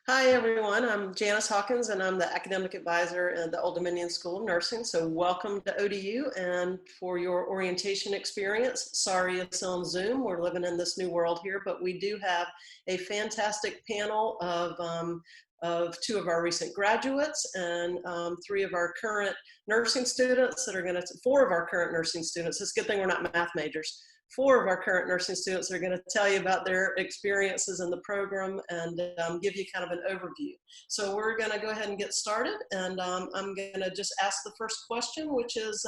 Hi, everyone. I'm Janice Hawkins, and I'm the academic advisor at the Old Dominion School of Nursing. So welcome to ODU and for your orientation experience. Sorry it's on Zoom. We're living in this new world here, but we do have a fantastic panel of two of our recent graduates and three of our current nursing students that are going to, four of our current nursing students. It's a good thing we're not math majors. Four of our current nursing students are going to tell you about their experiences in the program and give you kind of an overview. So we're going to go ahead and get started, and I'm going to just ask the first question, which is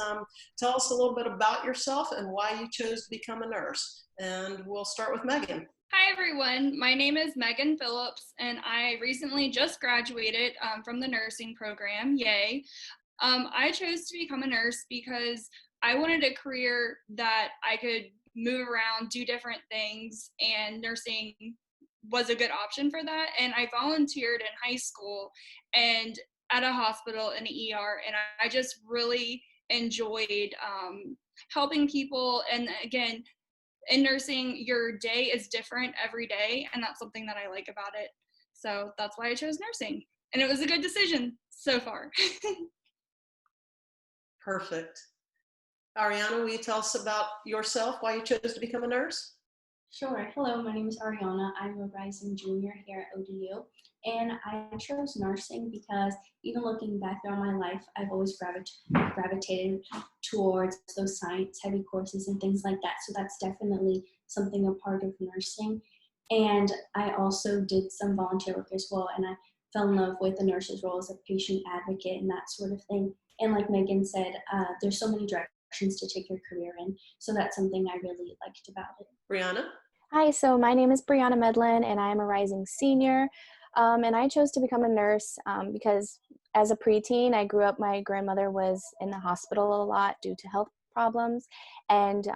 tell us a little bit about yourself and why you chose to become a nurse. And we'll start with Meghan. Hi everyone, my name is Meghan Phillips and I recently just graduated from the nursing program, yay. I chose to become a nurse because I wanted a career that I could move around, do different things, and nursing was a good option for that. And I volunteered in high school and at a hospital in the ER, and I just really enjoyed helping people. And again, in nursing, your day is different every day, and that's something that I like about it. So that's why I chose nursing, and it was a good decision so far. Perfect. Ariana, will you tell us about yourself, why you chose to become a nurse? Sure. Hello, my name is Ariana. I'm a rising junior here at ODU, and I chose nursing because even looking back throughout my life, I've always gravitated towards those science-heavy courses and things like that. So that's definitely something a part of nursing. And I also did some volunteer work as well, and I fell in love with the nurse's role as a patient advocate and that sort of thing. And like Meghan said, there's so many directions to take your career in. So that's something I really liked about it. Briana? Hi, so my name is Briana Medlin, and I am a rising senior. And I chose to become a nurse because as a preteen, I grew up, my grandmother was in the hospital a lot due to health problems. And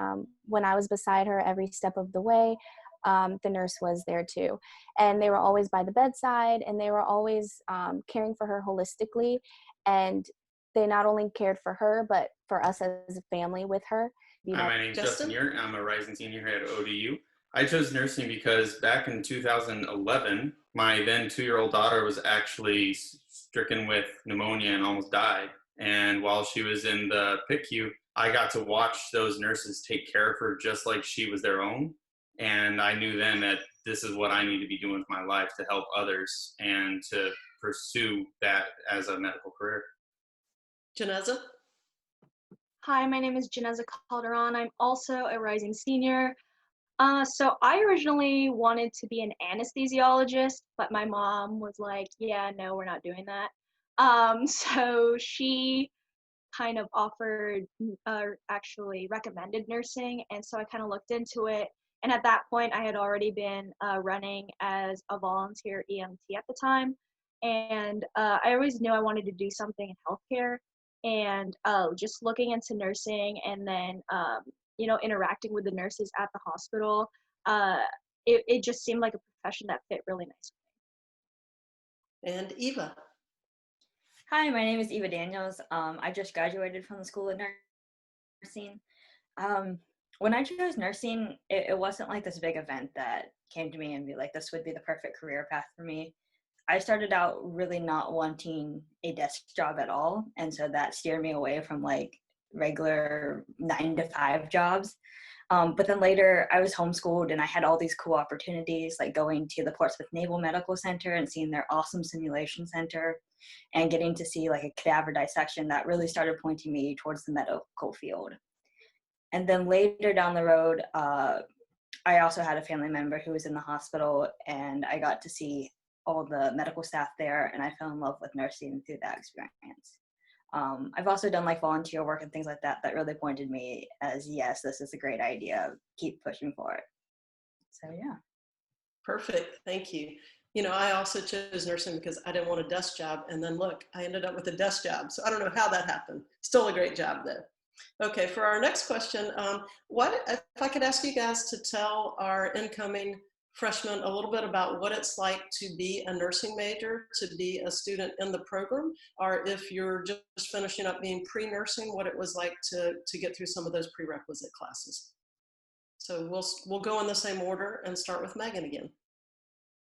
when I was beside her every step of the way, the nurse was there too. And they were always by the bedside, and they were always caring for her holistically. And they not only cared for her, but for us as a family with her. Hi, my name is Justin Yert. I'm a rising senior here at ODU. I chose nursing because back in 2011, my then 2-year-old daughter was actually stricken with pneumonia and almost died. And while she was in the PICU, I got to watch those nurses take care of her just like she was their own. And I knew then that this is what I need to be doing with my life to help others and to pursue that as a medical career. Janezza? Hi, my name is Janezza Calderon. I'm also a rising senior. So I originally wanted to be an anesthesiologist, but my mom was like, yeah, no, we're not doing that. So she kind of offered, actually recommended nursing, and so I kind of looked into it. And at that point, I had already been running as a volunteer EMT at the time, and I always knew I wanted to do something in healthcare. And just looking into nursing and then interacting with the nurses at the hospital, it just seemed like a profession that fit really nice with me. And Eva. Hi, my name is Eva Daniels. I just graduated from the School of Nursing. When I chose nursing, it wasn't like this big event that came to me and be like, this would be the perfect career path for me. I started out really not wanting a desk job at all, and so that steered me away from like regular 9-to-5 jobs. But then later I was homeschooled and I had all these cool opportunities, like going to the Portsmouth Naval Medical Center and seeing their awesome simulation center and getting to see like a cadaver dissection that really started pointing me towards the medical field. And then later down the road, I also had a family member who was in the hospital, and I got to see all the medical staff there, and I fell in love with nursing through that experience. I've also done like volunteer work and things like that that really pointed me as, yes, this is a great idea. Keep pushing for it. So yeah. Perfect. Thank you. You know, I also chose nursing because I didn't want a desk job. And then look, I ended up with a desk job. So I don't know how that happened. Still a great job though. Okay, for our next question, what if I could ask you guys to tell our incoming freshmen a little bit about what it's like to be a nursing major, to be a student in the program, or if you're just finishing up being pre-nursing, what it was like to get through some of those prerequisite classes. So we'll go in the same order and start with Meghan again.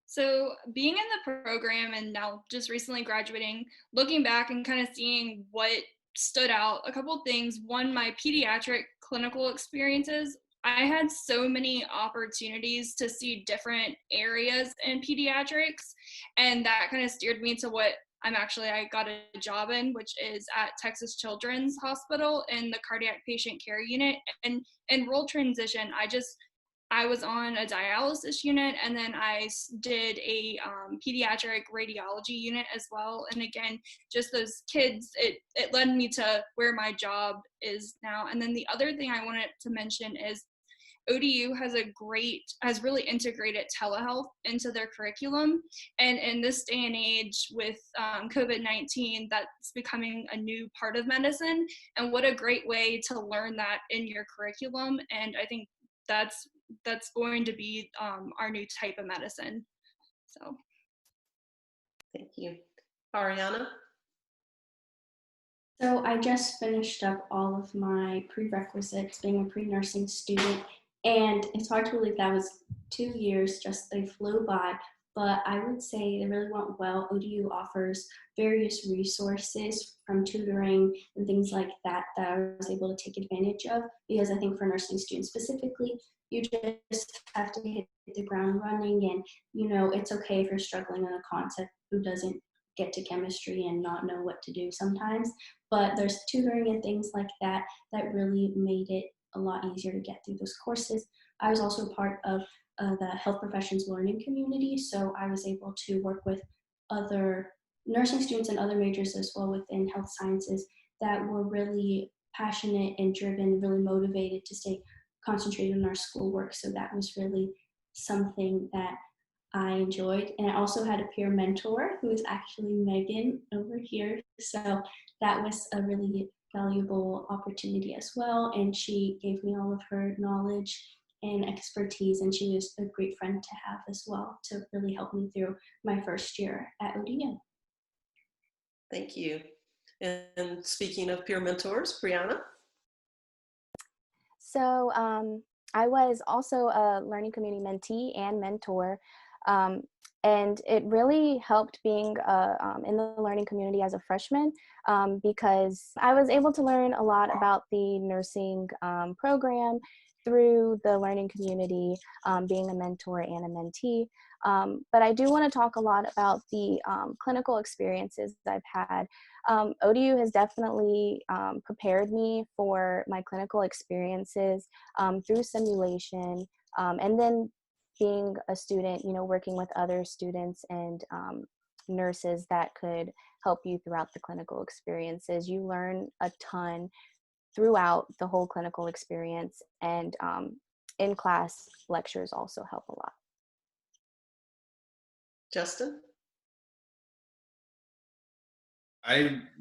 So being in the program and now just recently graduating, looking back and kind of seeing what stood out, a couple things. One, my pediatric clinical experiences. I had so many opportunities to see different areas in pediatrics, and that kind of steered me to what I got a job in, which is at Texas Children's Hospital in the cardiac patient care unit. And in role transition, I was on a dialysis unit, and then I did a pediatric radiology unit as well. And again, just those kids, it led me to where my job is now. And then the other thing I wanted to mention is ODU has really integrated telehealth into their curriculum. And in this day and age with COVID-19, that's becoming a new part of medicine. And what a great way to learn that in your curriculum. And I think that's going to be our new type of medicine. So. Thank you. Ariana? So I just finished up all of my prerequisites being a pre-nursing student, and it's hard to believe that was 2 years, just they flew by, but I would say they really went well. ODU offers various resources from tutoring and things like that that I was able to take advantage of, because I think for nursing students specifically, you just have to hit the ground running, and it's okay if you're struggling on a concept who doesn't get to chemistry and not know what to do sometimes, but there's tutoring and things like that that really made it a lot easier to get through those courses. I was also part of the health professions learning community, so I was able to work with other nursing students and other majors as well within health sciences that were really passionate and driven, really motivated to stay concentrated on our schoolwork. So that was really something that I enjoyed. And I also had a peer mentor who is actually Meghan over here. So that was a really valuable opportunity as well. And she gave me all of her knowledge and expertise, and she was a great friend to have as well to really help me through my first year at ODU. Thank you. And speaking of peer mentors, Briana? So I was also a learning community mentee and mentor. And it really helped being in the learning community as a freshman because I was able to learn a lot about the nursing program through the learning community, being a mentor and a mentee. But I do want to talk a lot about the clinical experiences I've had. ODU has definitely prepared me for my clinical experiences through simulation, and then being a student, working with other students and nurses that could help you throughout the clinical experiences. You learn a ton throughout the whole clinical experience, and in-class lectures also help a lot. Justin?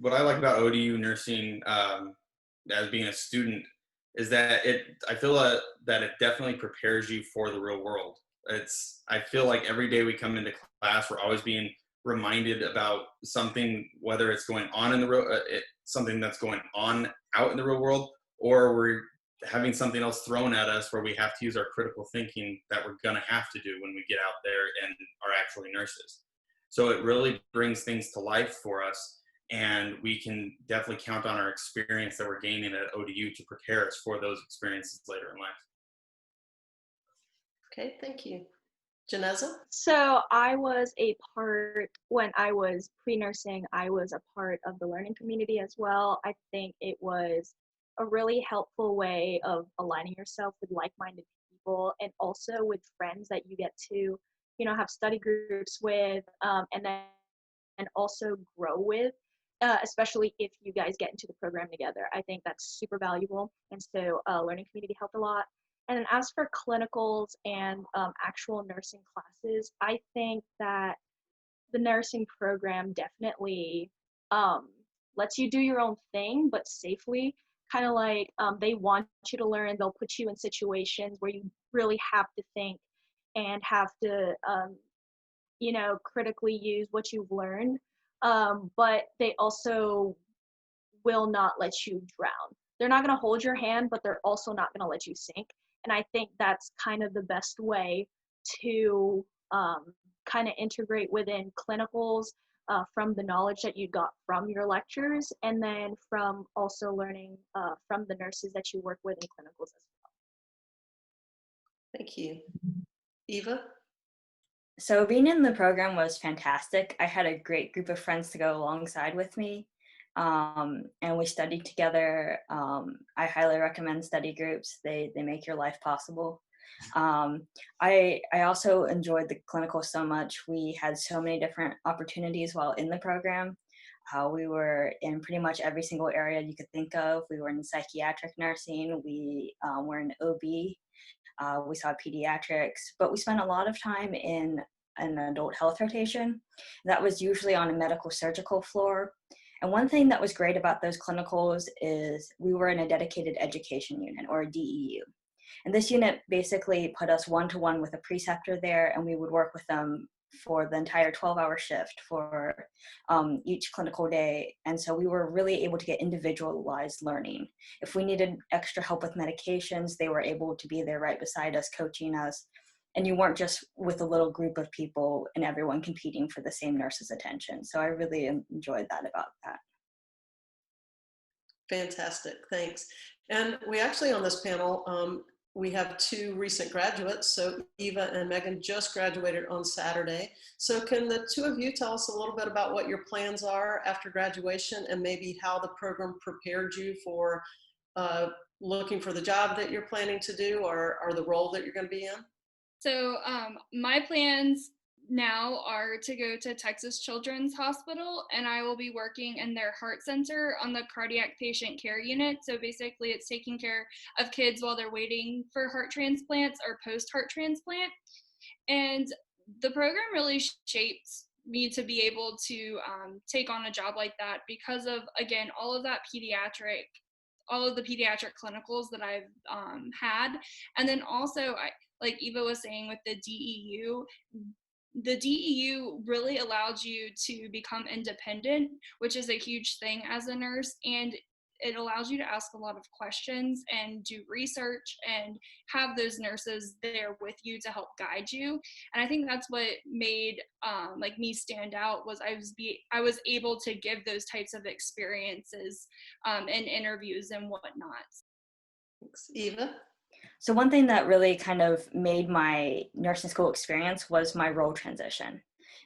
What I like about ODU nursing as being a student is that I feel that it definitely prepares you for the real world. I feel like every day we come into class, we're always being reminded about something, whether it's going on in the something that's going on out in the real world, or we're having something else thrown at us where we have to use our critical thinking that we're going to have to do when we get out there and are actually nurses. So it really brings things to life for us, and we can definitely count on our experience that we're gaining at ODU to prepare us for those experiences later in life. Okay, thank you. Janezza? So when I was pre-nursing, I was a part of the learning community as well. I think it was a really helpful way of aligning yourself with like-minded people, and also with friends that you get to, have study groups with, and also grow with, especially if you guys get into the program together. I think that's super valuable, and so learning community helped a lot. And then as for clinicals and actual nursing classes, I think that the nursing program definitely lets you do your own thing, but safely. Kind of like they want you to learn. They'll put you in situations where you really have to think and have to, critically use what you've learned. But they also will not let you drown. They're not going to hold your hand, but they're also not going to let you sink. And I think that's kind of the best way to kind of integrate within clinicals from the knowledge that you got from your lectures, and then from also learning from the nurses that you work with in clinicals as well. Thank you. Eva? So being in the program was fantastic. I had a great group of friends to go alongside with me, and we studied together. I highly recommend study groups. They make your life possible. I also enjoyed the clinical so much. We had so many different opportunities while in the program. We were in pretty much every single area you could think of. We were in psychiatric nursing. We were in OB. We saw pediatrics, but we spent a lot of time in an adult health rotation. That was usually on a medical surgical floor. And one thing that was great about those clinicals is we were in a dedicated education unit, or a DEU. And this unit basically put us one-to-one with a preceptor there, and we would work with them for the entire 12-hour shift for each clinical day. And so we were really able to get individualized learning. If we needed extra help with medications, they were able to be there right beside us, coaching us. And you weren't just with a little group of people and everyone competing for the same nurse's attention. So I really enjoyed that about that. Fantastic, thanks. And we actually on this panel, we have two recent graduates. So Eva and Meghan just graduated on Saturday. So can the two of you tell us a little bit about what your plans are after graduation, and maybe how the program prepared you for looking for the job that you're planning to do, or the role that you're going to be in? So my plans now are to go to Texas Children's Hospital, and I will be working in their heart center on the cardiac patient care unit. So basically it's taking care of kids while they're waiting for heart transplants or post-heart transplant. And the program really shaped me to be able to take on a job like that because of, again, all of the pediatric clinicals that I've had. And then also, like Eva was saying with the DEU really allowed you to become independent, which is a huge thing as a nurse. And it allows you to ask a lot of questions and do research and have those nurses there with you to help guide you. And I think that's what made like me stand out, was I was able to give those types of experiences in interviews and whatnot. Thanks. Eva? So one thing that really kind of made my nursing school experience was my role transition.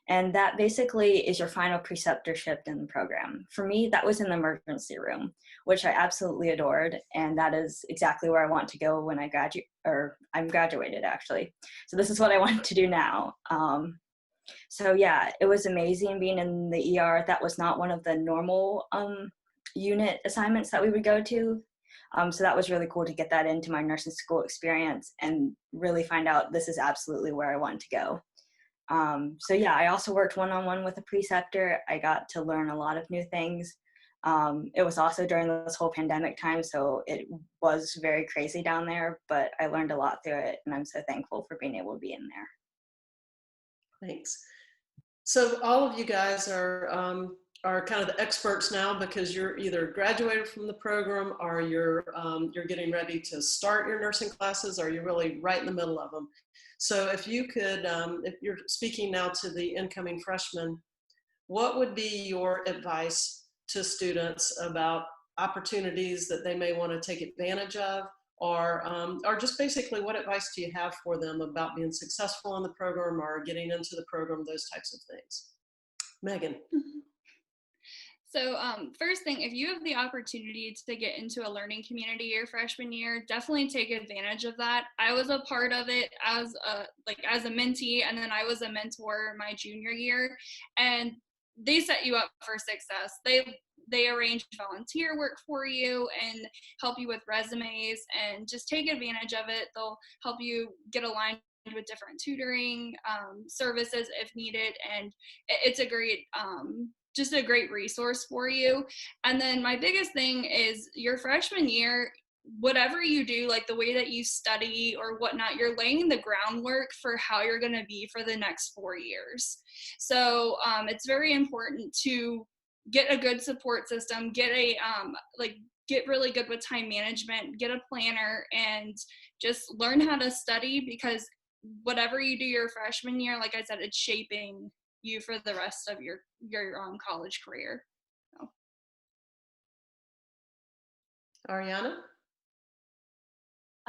And that basically is your final preceptorship in the program. For me, that was in the emergency room, which I absolutely adored. And that is exactly where I want to go when I'm graduated, actually. So this is what I want to do now. So yeah, it was amazing being in the ER. That was not one of the normal unit assignments that we would go to. So that was really cool to get that into my nursing school experience and really find out this is absolutely where I want to go. So yeah, I also worked one-on-one with a preceptor. I got to learn a lot of new things. It was also during this whole pandemic time, so it was very crazy down there, but I learned a lot through it, and I'm so thankful for being able to be in there. Thanks. So all of you guys are kind of the experts now, because you're either graduated from the program, or you're getting ready to start your nursing classes, or you're really right in the middle of them. So if you could, if you're speaking now to the incoming freshmen, what would be your advice to students about opportunities that they may want to take advantage of, or just basically what advice do you have for them about being successful in the program or getting into the program, those types of things? Meghan. So first thing, if you have the opportunity to get into a learning community your freshman year, definitely take advantage of that. I was a part of it as a mentee, and then I was a mentor my junior year, and they set you up for success. They arrange volunteer work for you and help you with resumes, and just take advantage of it. They'll help you get aligned with different tutoring services if needed, and it's a great just a great resource for you. And then my biggest thing is your freshman year, whatever you do, like the way that you study or whatnot, you're laying the groundwork for how you're going to be for the next 4 years. So it's very important to get a good support system, get really good with time management, get a planner, and just learn how to study, because whatever you do your freshman year, like I said, it's shaping you for the rest of your college career. So. Ariana?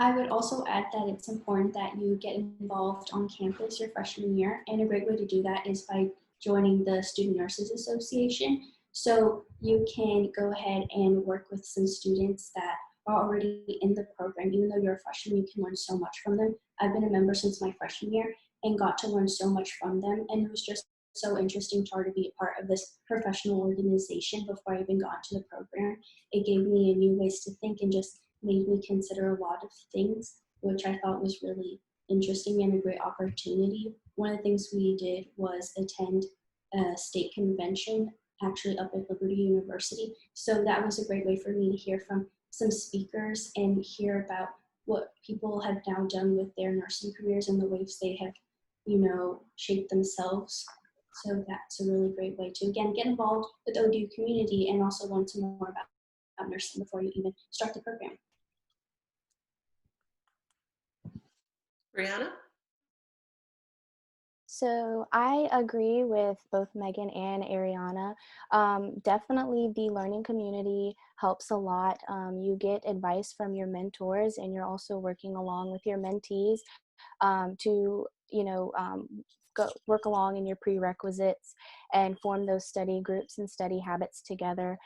I would also add that it's important that you get involved on campus your freshman year, and a great way to do that is by joining the Student Nurses Association. So you can go ahead and work with some students that are already in the program. Even though you're a freshman, you can learn so much from them. I've been a member since my freshman year and got to learn so much from them, and it was just so interesting to be a part of this professional organization before I even got to the program. It gave me a new ways to think and just made me consider a lot of things, which I thought was really interesting and a great opportunity. One of the things we did was attend a state convention, actually up at Liberty University. So that was a great way for me to hear from some speakers and hear about what people have now done with their nursing careers and the ways they have, shaped themselves. So that's a really great way to, again, get involved with the ODU community and also learn some more about nursing before you even start the program. Briana? So I agree with both Meghan and Ariana. Definitely the learning community helps a lot. You get advice from your mentors, and you're also working along with your mentees to, go work along in your prerequisites and form those study groups and study habits together.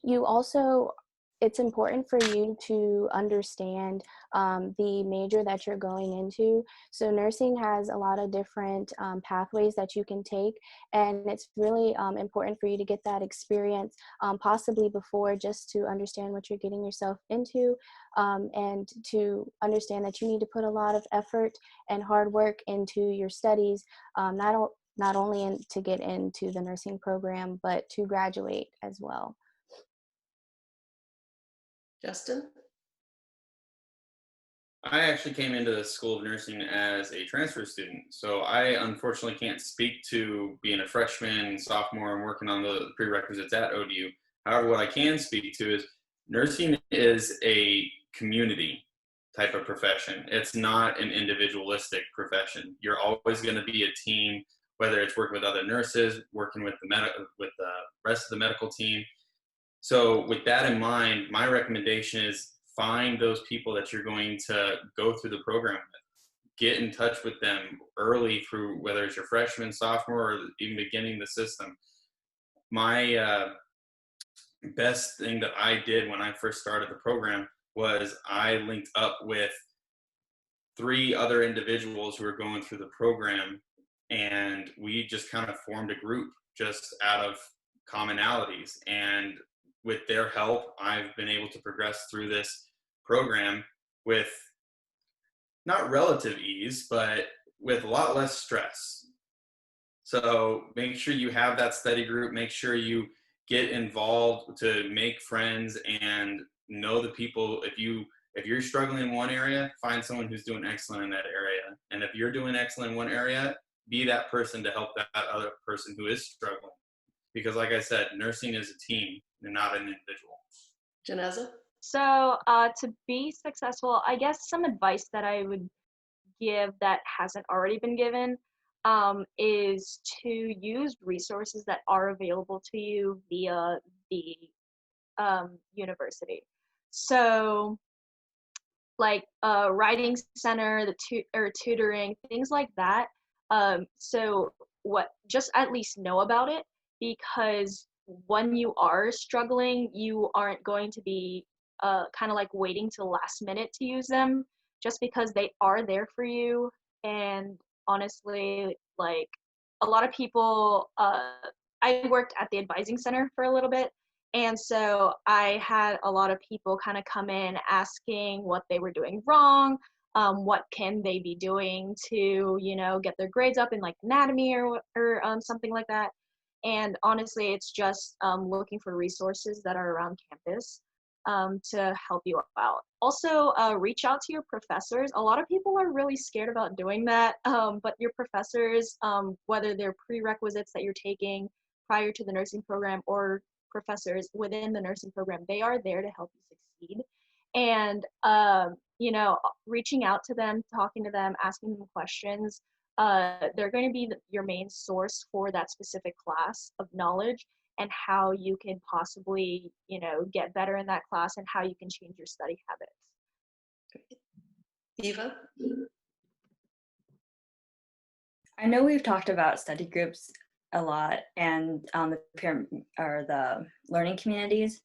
You also, it's important for you to understand the major that you're going into. So nursing has a lot of different pathways that you can take, and it's really important for you to get that experience possibly before, just to understand what you're getting yourself into, and to understand that you need to put a lot of effort and hard work into your studies, not only to get into the nursing program, but to graduate as well. Justin? I actually came into the School of Nursing as a transfer student, so I unfortunately can't speak to being a freshman, sophomore, and working on the prerequisites at ODU. However, what I can speak to is nursing is a community type of profession. It's not an individualistic profession. You're always going to be a team, whether it's working with other nurses, working with the rest of the medical team. So with that in mind, my recommendation is find those people that you're going to go through the program with. Get in touch with them early through, whether it's your freshman, sophomore, or even beginning the system. My best thing that I did when I first started the program was I linked up with 3 other individuals who were going through the program, and we just kind of formed a group just out of commonalities. And with their help, I've been able to progress through this program with not relative ease, but with a lot less stress. So make sure you have that study group, make sure you get involved to make friends and know the people. If you're struggling in one area, find someone who's doing excellent in that area. And if you're doing excellent in one area, be that person to help that other person who is struggling. Because like I said, nursing is a team and not an individual. Janezza? So to be successful, I guess some advice that I would give that hasn't already been given is to use resources that are available to you via the university. So like writing center, tutoring, things like that. So just at least know about it, because when you are struggling, you aren't going to be kind of like waiting till the last minute to use them, just because they are there for you. And honestly, like a lot of people, I worked at the advising center for a little bit, and so I had a lot of people kind of come in asking what they were doing wrong, what can they be doing to, get their grades up in like anatomy or something like that. And honestly, it's just looking for resources that are around campus to help you out. Also, reach out to your professors. A lot of people are really scared about doing that, but your professors, whether they're prerequisites that you're taking prior to the nursing program or professors within the nursing program, they are there to help you succeed. And reaching out to them, talking to them, asking them questions. They're going to be your main source for that specific class of knowledge and how you can possibly, get better in that class and how you can change your study habits. Eva? I know we've talked about study groups a lot and the learning communities,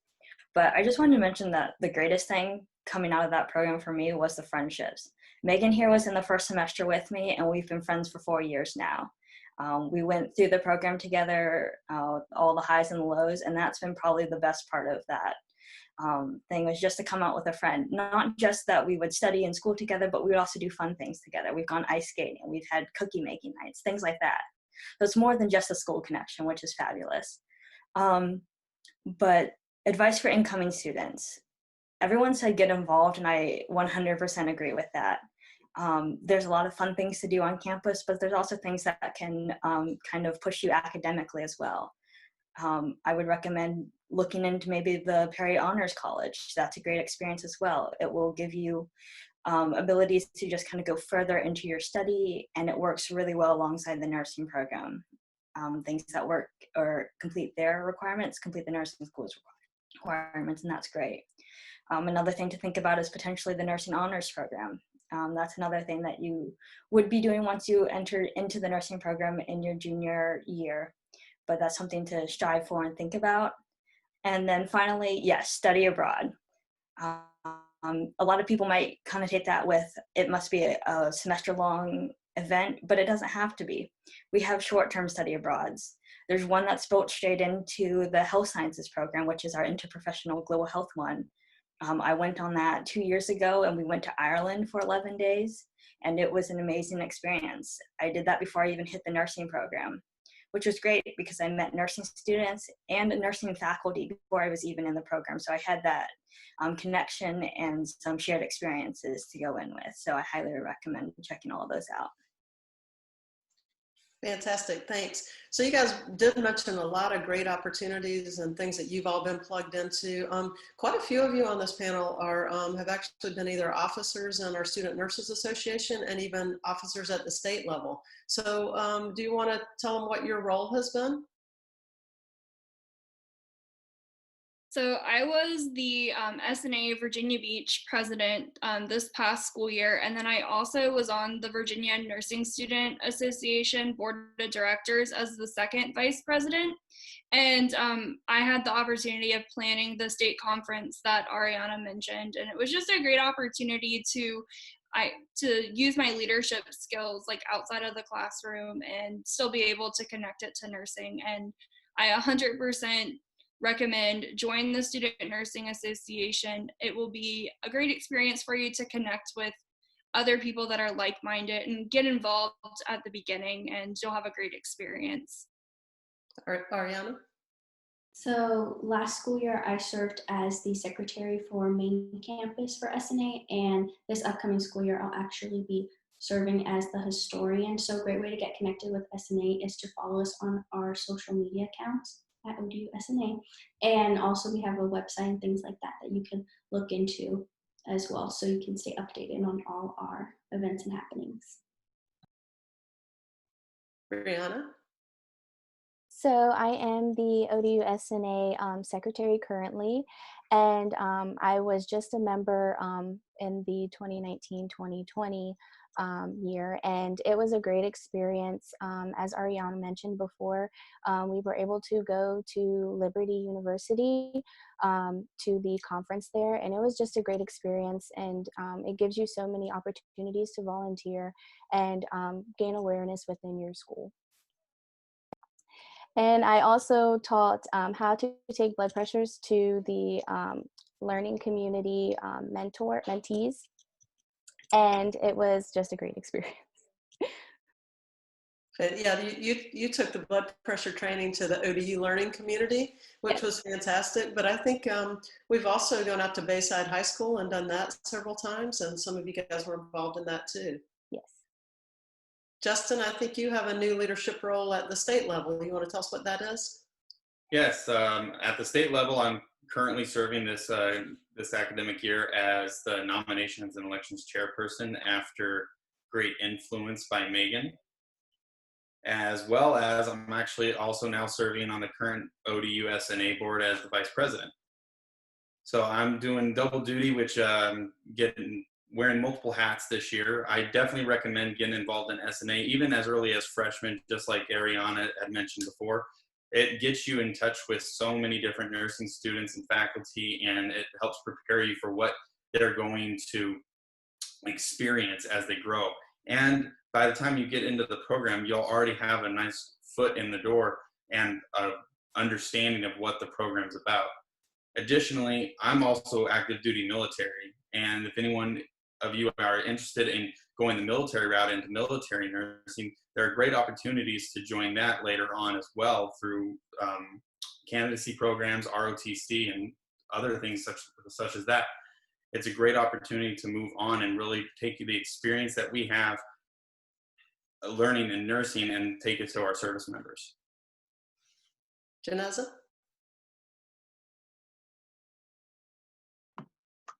but I just wanted to mention that the greatest thing coming out of that program for me was the friendships. Meghan here was in the first semester with me, and we've been friends for 4 years now. We went through the program together, all the highs and the lows, and that's been probably the best part of that thing, was just to come out with a friend. Not just that we would study in school together, but we would also do fun things together. We've gone ice skating, we've had cookie making nights, things like that. So it's more than just a school connection, which is fabulous. But advice for incoming students. Everyone said get involved, and I 100% agree with that. There's a lot of fun things to do on campus, but there's also things that can kind of push you academically as well. I would recommend looking into maybe the Perry Honors College. That's a great experience as well. It will give you abilities to just kind of go further into your study, and it works really well alongside the nursing program. Things that work or complete their requirements, complete the nursing school's requirements, and that's great. Another thing to think about is potentially the nursing honors program. That's another thing that you would be doing once you enter into the nursing program in your junior year, but that's something to strive for and think about. And then finally, yes, study abroad. A lot of people might connotate that with it must be a semester-long event, but it doesn't have to be. We have short-term study abroads. There's one that's built straight into the health sciences program, which is our interprofessional global health one. I went on that 2 years ago, and we went to Ireland for 11 days, and it was an amazing experience. I did that before I even hit the nursing program, which was great because I met nursing students and nursing faculty before I was even in the program. So I had that connection and some shared experiences to go in with. So I highly recommend checking all of those out. Fantastic, thanks. So you guys did mention a lot of great opportunities and things that you've all been plugged into. Quite a few of you on this panel are have actually been either officers in our Student Nurses Association and even officers at the state level. So do you want to tell them what your role has been? So I was the SNA Virginia Beach president this past school year, and then I also was on the Virginia Nursing Student Association Board of Directors as the second vice president. And I had the opportunity of planning the state conference that Ariana mentioned, and it was just a great opportunity to use my leadership skills like outside of the classroom and still be able to connect it to nursing. And I 100% recommend join the Student Nursing Association. It will be a great experience for you to connect with other people that are like-minded and get involved at the beginning, and you'll have a great experience. Ariana? So last school year, I served as the secretary for main campus for SNA, and this upcoming school year, I'll actually be serving as the historian. So a great way to get connected with SNA is to follow us on our social media accounts at ODU SNA. And also we have a website and things like that that you can look into as well, so you can stay updated on all our events and happenings. Briana? So I am the ODU SNA secretary currently, and I was just a member in the 2019-2020 year, and it was a great experience. As Ariana mentioned before, we were able to go to Liberty University to the conference there, and it was just a great experience, and it gives you so many opportunities to volunteer and gain awareness within your school. And I also taught how to take blood pressures to the learning community mentees, and it was just a great experience. Yeah, you took the blood pressure training to the ODU learning community, which was fantastic. But I think we've also gone out to Bayside High School and done that several times, and some of you guys were involved in that too. Yes. Justin, I think you have a new leadership role at the state level. You want to tell us what that is? Yes, at the state level, I'm currently serving this academic year as the Nominations and Elections Chairperson after great influence by Meghan, as well as I'm actually also now serving on the current ODU SNA board as the Vice President. So I'm doing double duty, which wearing multiple hats this year. I definitely recommend getting involved in SNA, even as early as freshmen, just like Ariana had mentioned before. It gets you in touch with so many different nursing students and faculty, and it helps prepare you for what they're going to experience as they grow. And by the time you get into the program, you'll already have a nice foot in the door and an understanding of what the program's about. Additionally, I'm also active duty military, and if anyone of you are interested in going the military route into military nursing, there are great opportunities to join that later on as well through candidacy programs, ROTC, and other things such as that. It's a great opportunity to move on and really take the experience that we have learning in nursing and take it to our service members. Janezza?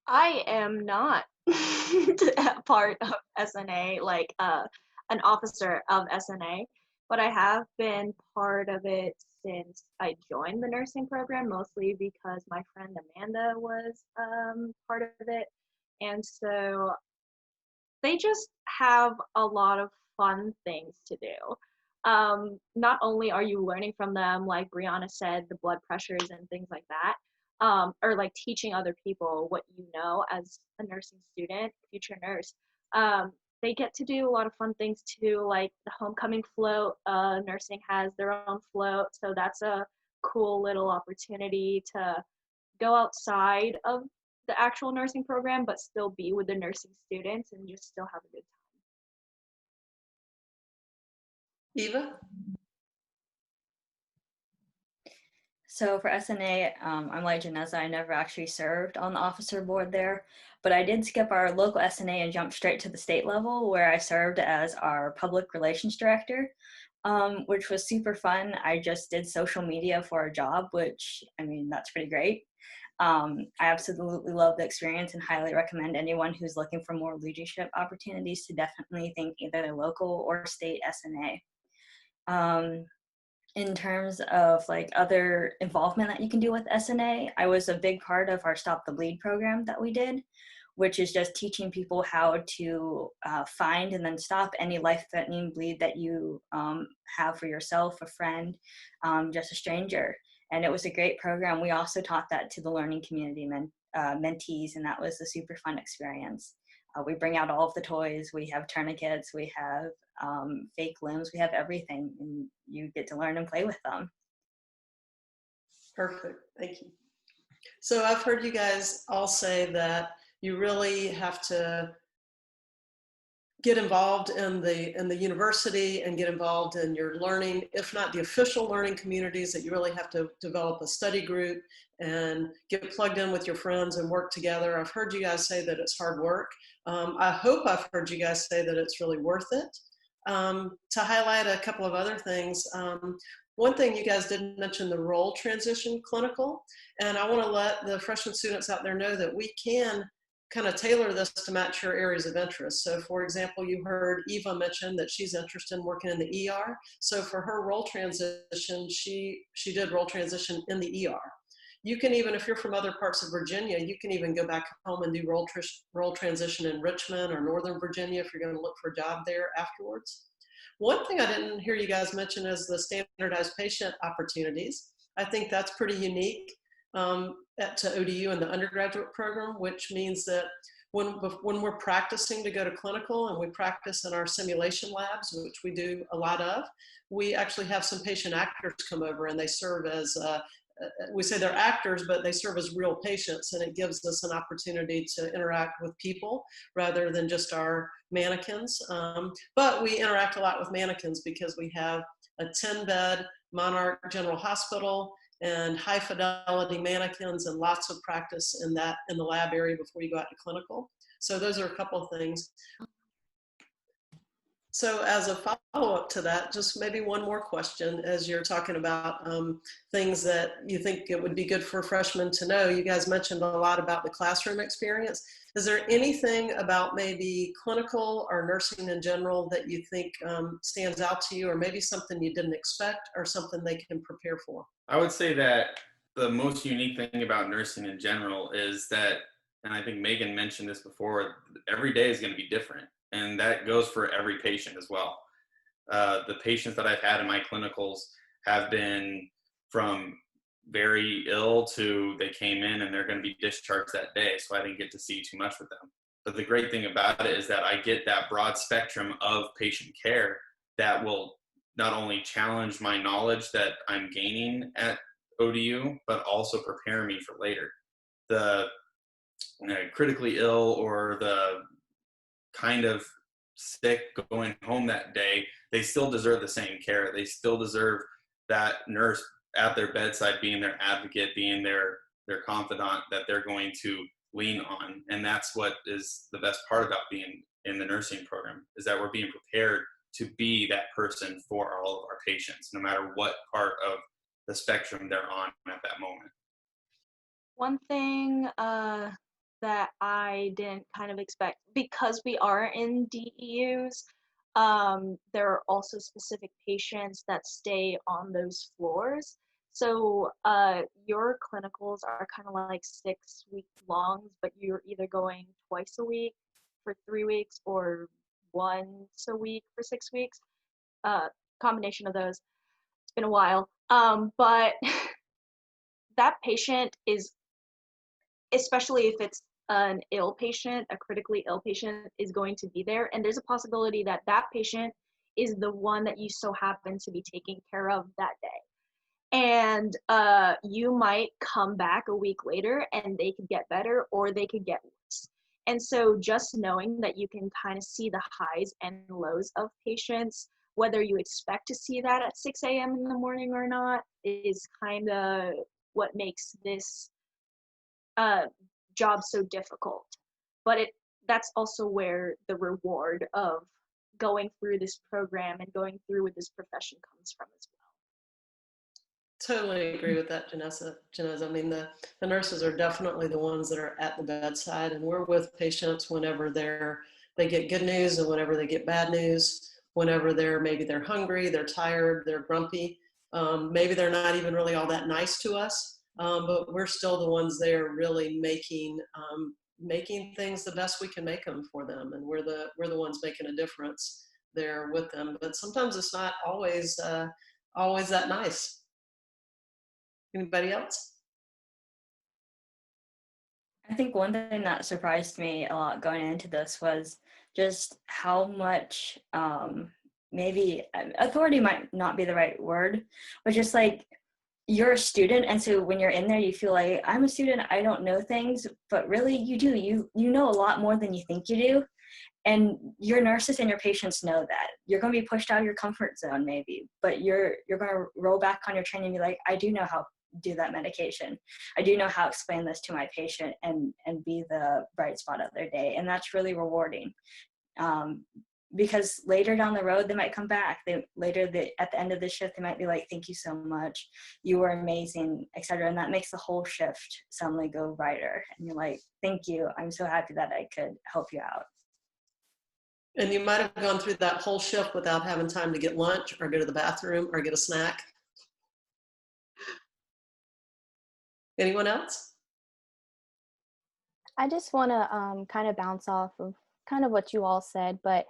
I am not part of SNA, like an officer of SNA, but I have been part of it since I joined the nursing program, mostly because my friend Amanda was part of it. And so they just have a lot of fun things to do. Not only are you learning from them, like Briana said, the blood pressures and things like that, or like teaching other people what you know as a nursing student, future nurse. They get to do a lot of fun things too, like the homecoming float. Nursing has their own float, so that's a cool little opportunity to go outside of the actual nursing program, but still be with the nursing students and just still have a good time. Eva? So for SNA, I'm like Janeza, I never actually served on the officer board there, but I did skip our local SNA and jump straight to the state level where I served as our public relations director, which was super fun. I just did social media for a job, which, I mean, that's pretty great. I absolutely love the experience and highly recommend anyone who's looking for more leadership opportunities to definitely think either the local or state SNA. In terms of like other involvement that you can do with SNA, I was a big part of our Stop the Bleed program that we did, which is just teaching people how to find and then stop any life-threatening bleed that you have for yourself, a friend, just a stranger. And it was a great program. We also taught that to the learning community mentees, and that was a super fun experience. We bring out all of the toys, we have tourniquets, we have fake limbs, we have everything, and you get to learn and play with them. Perfect, thank you. So I've heard you guys all say that you really have to get involved in the university and get involved in your learning, if not the official learning communities, that you really have to develop a study group and get plugged in with your friends and work together. I've heard you guys say that it's hard work. I hope I've heard you guys say that it's really worth it. To highlight a couple of other things, one thing you guys didn't mention, the role transition clinical, and I want to let the freshman students out there know that we can kind of tailor this to match your areas of interest. So for example, you heard Eva mention that she's interested in working in the ER. So for her role transition, she did role transition in the ER. You can even, if you're from other parts of Virginia, you can even go back home and do role transition in Richmond or Northern Virginia if you're going to look for a job there afterwards. One thing I didn't hear you guys mention is the standardized patient opportunities. I think that's pretty unique to ODU and the undergraduate program, which means that when we're practicing to go to clinical and we practice in our simulation labs, which we do a lot of, we actually have some patient actors come over and they serve as we say they're actors, but they serve as real patients, and it gives us an opportunity to interact with people rather than just our mannequins. But we interact a lot with mannequins because we have a 10-bed Monarch General Hospital and high fidelity mannequins and lots of practice in the lab area before you go out to clinical. So those are a couple of things. So as a follow-up to that, just maybe one more question as you're talking about things that you think it would be good for freshmen to know. You guys mentioned a lot about the classroom experience. Is there anything about maybe clinical or nursing in general that you think stands out to you, or maybe something you didn't expect or something they can prepare for? I would say that the most unique thing about nursing in general is that, and I think Meghan mentioned this before, every day is going to be different. And that goes for every patient as well. The patients that I've had in my clinicals have been from very ill to they came in and they're going to be discharged that day. So I didn't get to see too much with them. But the great thing about it is that I get that broad spectrum of patient care that will not only challenge my knowledge that I'm gaining at ODU, but also prepare me for later. The critically ill or the kind of sick going home that day, they still deserve the same care. They still deserve that nurse at their bedside being their advocate, being their confidant that they're going to lean on. And that's what is the best part about being in the nursing program, is that we're being prepared to be that person for all of our patients, no matter what part of the spectrum they're on at that moment. One thing that I didn't kind of expect, because we are in DEUs, there are also specific patients that stay on those floors. So your clinicals are kind of like 6 week longs, but you're either going twice a week for 3 weeks or once a week for 6 weeks. Combination of those. It's been a while. But that patient is, especially if it's an ill patient, a critically ill patient, is going to be there. And there's a possibility that that patient is the one that you so happen to be taking care of that day. And you might come back a week later and they could get better or they could get worse. And so just knowing that you can kind of see the highs and lows of patients, whether you expect to see that at 6 a.m. in the morning or not, is kind of what makes this job so difficult. But that's also where the reward of going through this program and going through with this profession comes from as well. Totally agree with that, Janezza. I mean, the nurses are definitely the ones that are at the bedside, and we're with patients whenever they get good news and whenever they get bad news, whenever maybe they're hungry, they're tired, they're grumpy. Maybe they're not even really all that nice to us, but we're still the ones there really making things the best we can make them for them, and we're the ones making a difference there with them. But sometimes it's not always that nice. Anybody else? I think one thing that surprised me a lot going into this was just how much maybe authority might not be the right word, but just like you're a student, and so when you're in there you feel like, I'm a student, I don't know things, but really you do. You know a lot more than you think you do, and your nurses and your patients know that. You're going to be pushed out of your comfort zone maybe, but you're going to roll back on your training and be like, I do know how to do that medication. I do know how to explain this to my patient and be the bright spot of their day. And that's really rewarding. Because later down the road, they might come back. At the end of the shift, they might be like, thank you so much. You were amazing, etc. And that makes the whole shift suddenly go brighter. And you're like, thank you. I'm so happy that I could help you out. And you might have gone through that whole shift without having time to get lunch or go to the bathroom or get a snack. Anyone else? I just want to kind of bounce off of kind of what you all said, but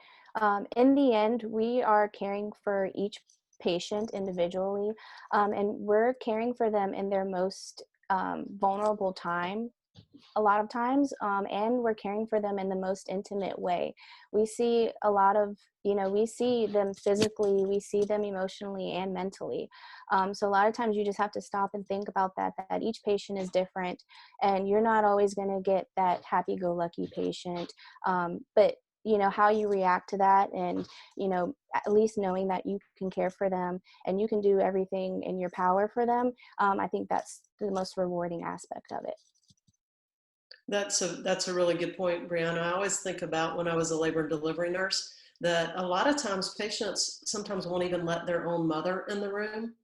in the end, we are caring for each patient individually, and we're caring for them in their most vulnerable time a lot of times, and we're caring for them in the most intimate way. We see a lot of, we see them physically, we see them emotionally and mentally. So a lot of times you just have to stop and think about that each patient is different, and you're not always going to get that happy-go-lucky patient. But how you react to that, and at least knowing that you can care for them and you can do everything in your power for them, I think that's the most rewarding aspect of it. That's a really good point, Briana. I always think about when I was a labor and delivery nurse, that a lot of times patients sometimes won't even let their own mother in the room,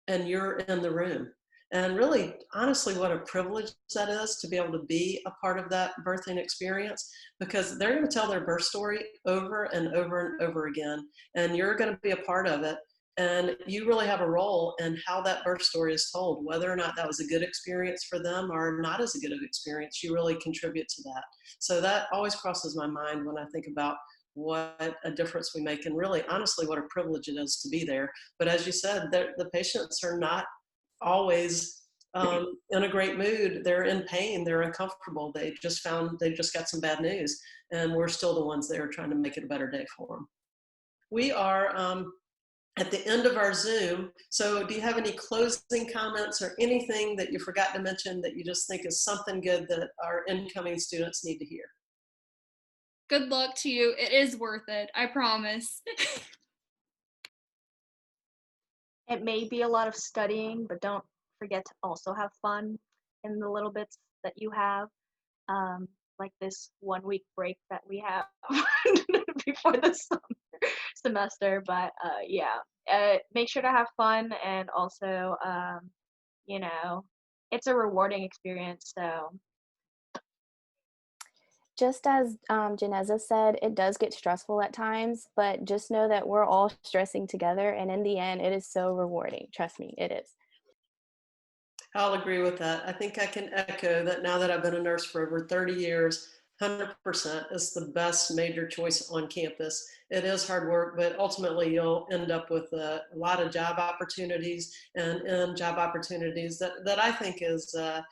and you're in the room. And really, honestly, what a privilege that is to be able to be a part of that birthing experience, because they're going to tell their birth story over and over and over again, and you're going to be a part of it. And you really have a role in how that birth story is told, whether or not that was a good experience for them or not as a good experience. You really contribute to that. So that always crosses my mind when I think about what a difference we make, and really, honestly, what a privilege it is to be there. But as you said, the patients are not always in a great mood. They're in pain. They're uncomfortable. They just got some bad news, and we're still the ones that are trying to make it a better day for them. We are at the end of our Zoom. So do you have any closing comments or anything that you forgot to mention that you just think is something good that our incoming students need to hear? Good luck to you. It is worth it. I promise. It may be a lot of studying, but don't forget to also have fun in the little bits that you have, like this 1 week break that we have before the semester. But make sure to have fun, and also, it's a rewarding experience. So Just as Janezza said, it does get stressful at times, but just know that we're all stressing together, and in the end, it is so rewarding. Trust me, it is. I'll agree with that. I think I can echo that now that I've been a nurse for over 30 years, 100% is the best major choice on campus. It is hard work, but ultimately you'll end up with a lot of job opportunities, and job opportunities that I think is, I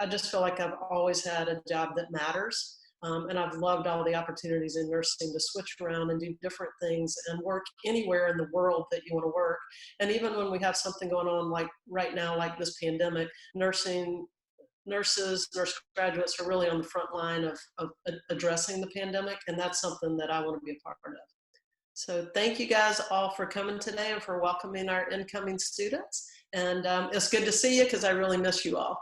just feel like I've always had a job that matters. And I've loved all the opportunities in nursing to switch around and do different things and work anywhere in the world that you want to work. And even when we have something going on like right now, like this pandemic, nurses, nurse graduates are really on the front line of addressing the pandemic. And that's something that I want to be a part of. So thank you guys all for coming today and for welcoming our incoming students. And it's good to see you, because I really miss you all.